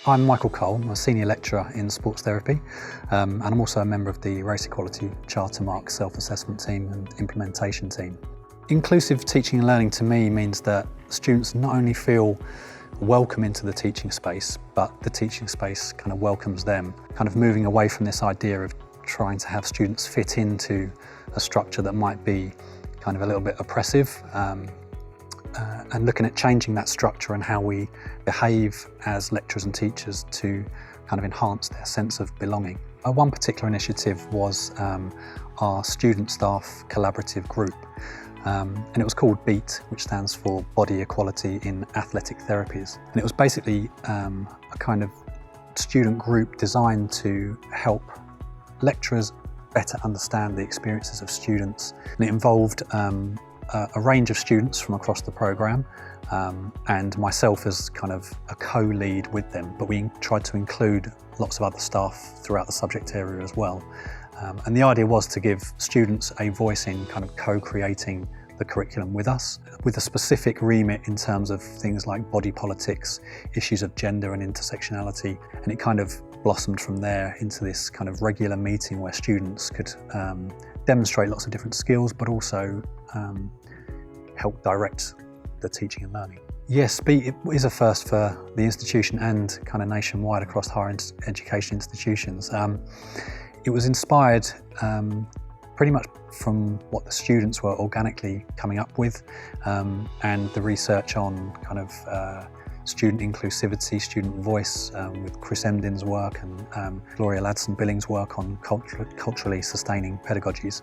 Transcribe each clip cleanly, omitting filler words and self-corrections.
I'm Michael Cole. I'm a senior lecturer in sports therapy, and I'm also a member of the Race Equality Charter Mark self-assessment team and implementation team. Inclusive teaching and learning to me means that students not only feel welcome into the teaching space, but the teaching space kind of welcomes them, kind of moving away from this idea of trying to have students fit into a structure that might be kind of a little bit oppressive, and looking at changing that structure and how we behave as lecturers and teachers to kind of enhance their sense of belonging. One particular initiative was our student staff collaborative group, and it was called BEAT, which stands for Body Equality in Athletic Therapies. And it was basically a kind of student group designed to help lecturers better understand the experiences of students. And it involved a range of students from across the programme, and myself as kind of a co-lead with them, but we tried to include lots of other staff throughout the subject area as well. And the idea was to give students a voice in kind of co-creating the curriculum with us, with a specific remit in terms of things like body politics, issues of gender and intersectionality, and it kind of blossomed from there into this kind of regular meeting where students could demonstrate lots of different skills, but also help direct the teaching and learning. Yes, BEAT is a first for the institution and kind of nationwide across higher education institutions. It was inspired pretty much from what the students were organically coming up with, and the research on kind of student inclusivity, student voice, with Chris Emdin's work and Gloria Ladson-Billings' work on culturally sustaining pedagogies.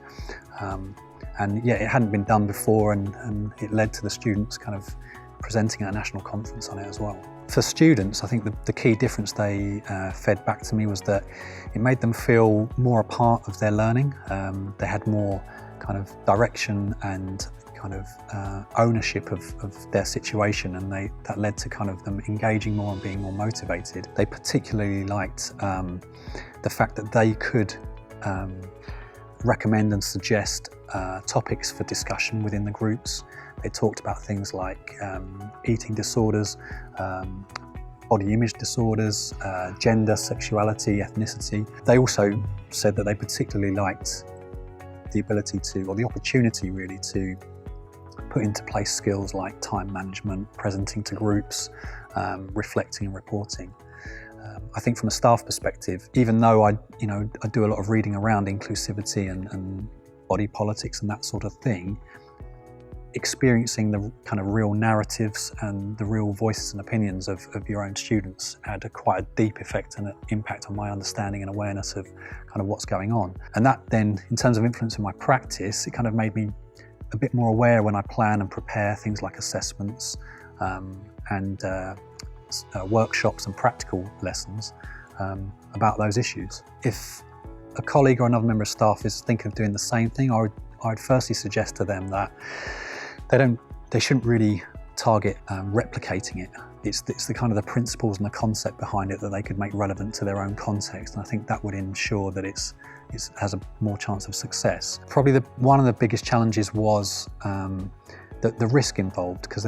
And yeah, it hadn't been done before, and it led to the students kind of presenting at a national conference on it as well. For students, I think the key difference they fed back to me was that it made them feel more a part of their learning. They had more kind of direction and kind of ownership of their situation, and that led to kind of them engaging more and being more motivated. They particularly liked the fact that they could recommend and suggest topics for discussion within the groups. They talked about things like eating disorders, body image disorders, gender, sexuality, ethnicity. They also said that they particularly liked the ability to, or the opportunity really, to put into place skills like time management, presenting to groups, reflecting and reporting. I think from a staff perspective, even though I do a lot of reading around inclusivity and body politics and that sort of thing, experiencing the kind of real narratives and the real voices and opinions of your own students had quite a deep effect and an impact on my understanding and awareness of kind of what's going on. And that then, in terms of influencing my practice, it kind of made me a bit more aware when I plan and prepare things like assessments and workshops and practical lessons about those issues. If a colleague or another member of staff is thinking of doing the same thing, I'd firstly suggest to them that they shouldn't really target replicating it. It's the kind of the principles and the concept behind it that they could make relevant to their own context, and I think that would ensure that it has a more chance of success. Probably one of the biggest challenges was the risk involved, because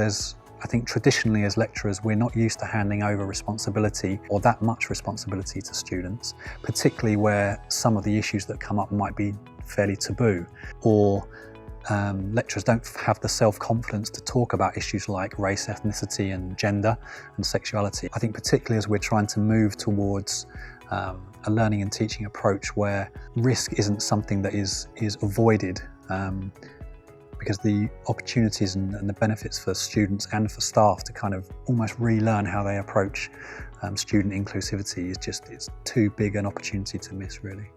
I think traditionally as lecturers we're not used to handing over responsibility or that much responsibility to students, particularly where some of the issues that come up might be fairly taboo, or lecturers don't have the self-confidence to talk about issues like race, ethnicity and gender and sexuality. I think particularly as we're trying to move towards a learning and teaching approach where risk isn't something that is avoided, because the opportunities and the benefits for students and for staff to kind of almost relearn how they approach student inclusivity it's too big an opportunity to miss, really.